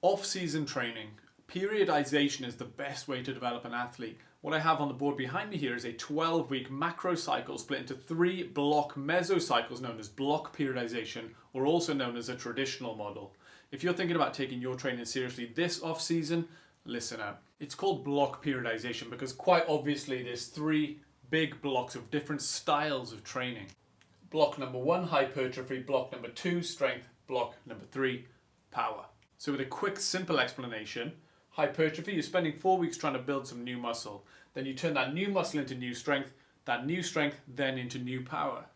Off-season training. Periodization is the best way to develop an athlete. What I have on the board behind me here is a 12-week macro cycle split into 3 block mesocycles known as block periodization, or also known as a traditional model. If you're thinking about taking your training seriously this off-season, listen up. It's called block periodization because quite obviously there's 3 big blocks of different styles of training. Block number 1, hypertrophy. Block number 2, strength. Block number 3, power. So with a quick, simple explanation, hypertrophy, you're spending 4 weeks trying to build some new muscle. Then you turn that new muscle into new strength, that new strength then into new power.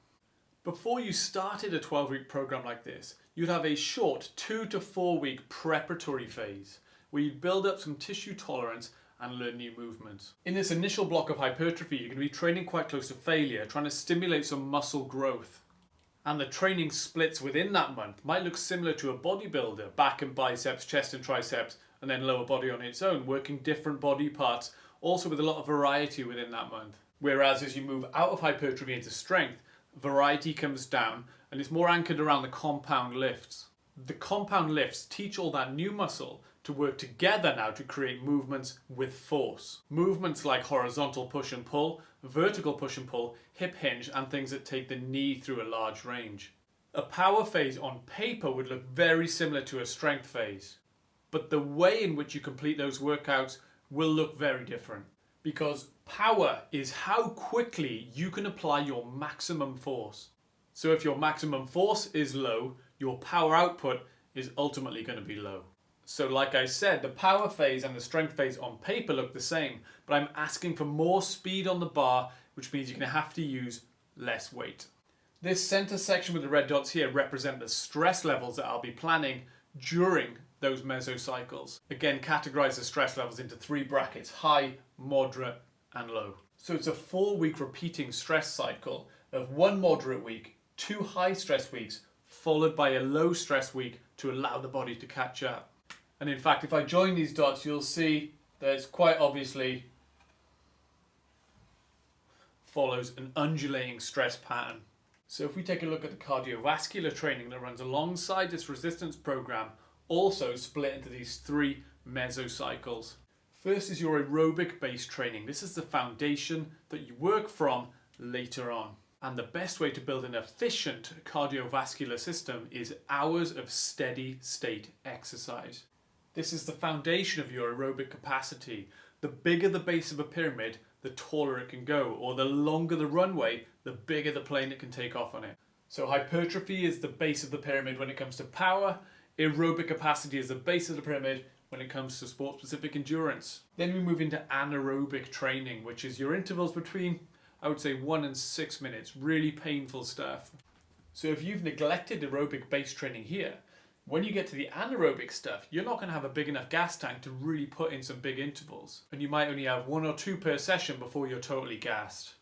Before you started a 12-week program like this, you'd have a short 2 to 4 week preparatory phase where you'd build up some tissue tolerance and learn new movements. In this initial block of hypertrophy, you're going to be training quite close to failure, trying to stimulate some muscle growth. And the training splits within that month might look similar to a bodybuilder, back and biceps, chest and triceps, and then lower body on its own, working different body parts, also with a lot of variety within that month. Whereas as you move out of hypertrophy into strength, variety comes down and it's more anchored around the compound lifts. The compound lifts teach all that new muscle to work together now to create movements with force. Movements like horizontal push and pull, vertical push and pull, hip hinge, and things that take the knee through a large range. A power phase on paper would look very similar to a strength phase, but the way in which you complete those workouts will look very different, because power is how quickly you can apply your maximum force. So if your maximum force is low, your power output is ultimately going to be low. So like I said, the power phase and the strength phase on paper look the same, but I'm asking for more speed on the bar, which means you're going to have to use less weight. This center section with the red dots here represent the stress levels that I'll be planning during those mesocycles. Again, categorize the stress levels into 3 brackets: high, moderate, and low. So it's a 4-week repeating stress cycle of 1 moderate week, 2 high stress weeks, followed by a low stress week to allow the body to catch up. And in fact, if I join these dots, you'll see that it's quite obviously follows an undulating stress pattern. So if we take a look at the cardiovascular training that runs alongside this resistance program, also split into these 3 mesocycles. First is your aerobic based training. This is the foundation that you work from later on. And the best way to build an efficient cardiovascular system is hours of steady state exercise. This is the foundation of your aerobic capacity. The bigger the base of a pyramid, the taller it can go, or the longer the runway, the bigger the plane it can take off on it. So hypertrophy is the base of the pyramid when it comes to power. Aerobic capacity is the base of the pyramid when it comes to sport-specific endurance. Then we move into anaerobic training, which is your intervals between, I would say, 1 and 6 minutes, really painful stuff. So if you've neglected aerobic base training here, when you get to the anaerobic stuff, you're not going to have a big enough gas tank to really put in some big intervals. And you might only have 1 or 2 per session before you're totally gassed.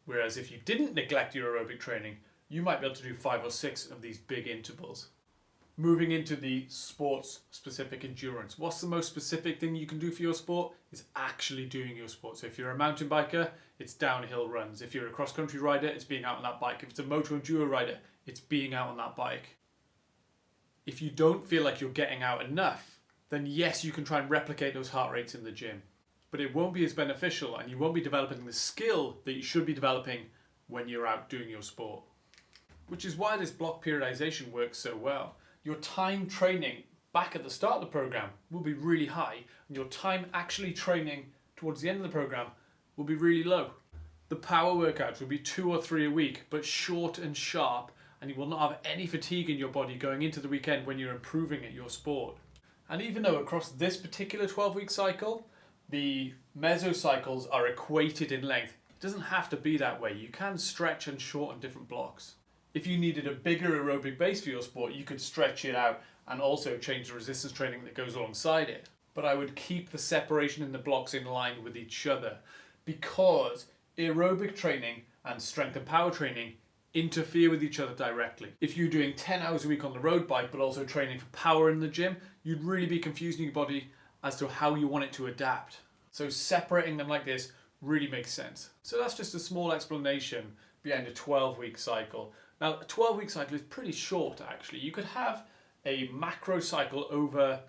Whereas if you didn't neglect your aerobic training, you might be able to do 5 or 6 of these big intervals. Moving into the sports-specific endurance. What's the most specific thing you can do for your sport? Is actually doing your sport. So if you're a mountain biker, it's downhill runs. If you're a cross-country rider, it's being out on that bike. If it's a motor enduro rider, it's being out on that bike. If you don't feel like you're getting out enough, then yes, you can try and replicate those heart rates in the gym. But it won't be as beneficial, and you won't be developing the skill that you should be developing when you're out doing your sport. Which is why this block periodization works so well. Your time training back at the start of the program will be really high, and your time actually training towards the end of the program will be really low. The power workouts will be 2 or 3 a week, but short and sharp, and you will not have any fatigue in your body going into the weekend when you're improving at your sport. And even though across this particular 12-week cycle, the mesocycles are equated in length, it doesn't have to be that way. You can stretch and shorten different blocks. If you needed a bigger aerobic base for your sport, you could stretch it out and also change the resistance training that goes alongside it. But I would keep the separation in the blocks in line with each other, because aerobic training and strength and power training interfere with each other directly. If you're doing 10 hours a week on the road bike but also training for power in the gym, you'd really be confusing your body as to how you want it to adapt. So separating them like this really makes sense. So that's just a small explanation behind a 12-week cycle. Now, a 12-week cycle is pretty short actually. You could have a macro cycle over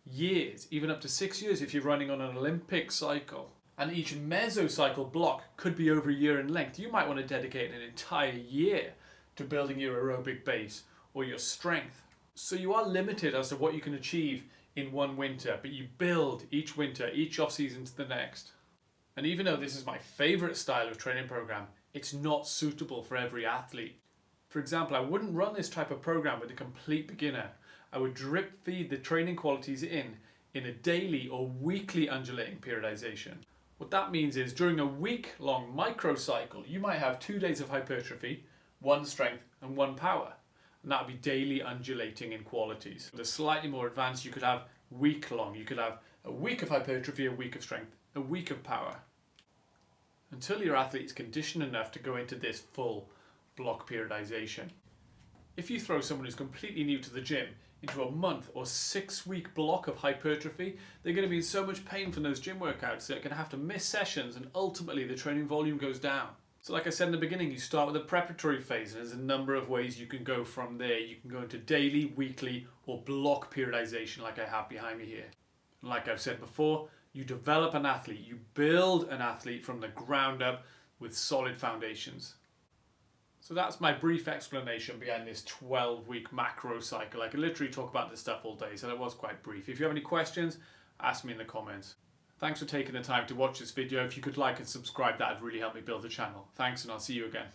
years, even up to 6 years if you're running on an Olympic cycle. And each mesocycle block could be over a year in length. You might want to dedicate an entire year to building your aerobic base or your strength. So you are limited as to what you can achieve in one winter, but you build each winter, each off season to the next. And even though this is my favorite style of training program, it's not suitable for every athlete. For example, I wouldn't run this type of program with a complete beginner. I would drip feed the training qualities in a daily or weekly undulating periodization. What that means is during a week-long microcycle, you might have 2 days of hypertrophy, 1 strength and 1 power. And that would be daily undulating in qualities. The slightly more advanced, you could have week-long. You could have a week of hypertrophy, a week of strength, a week of power. Until your athlete is conditioned enough to go into this full block periodization. If you throw someone who's completely new to the gym into a month or 6-week block of hypertrophy, they're going to be in so much pain from those gym workouts they're going to have to miss sessions, and ultimately the training volume goes down. So like I said in the beginning, you start with a preparatory phase, and there's a number of ways you can go from there. You can go into daily, weekly or block periodization like I have behind me here. And like I've said before, you develop an athlete, you build an athlete from the ground up with solid foundations. So that's my brief explanation behind this 12-week macro cycle. I could literally talk about this stuff all day, so that was quite brief. If you have any questions, ask me in the comments. Thanks for taking the time to watch this video. If you could like and subscribe, that would really help me build the channel. Thanks, and I'll see you again.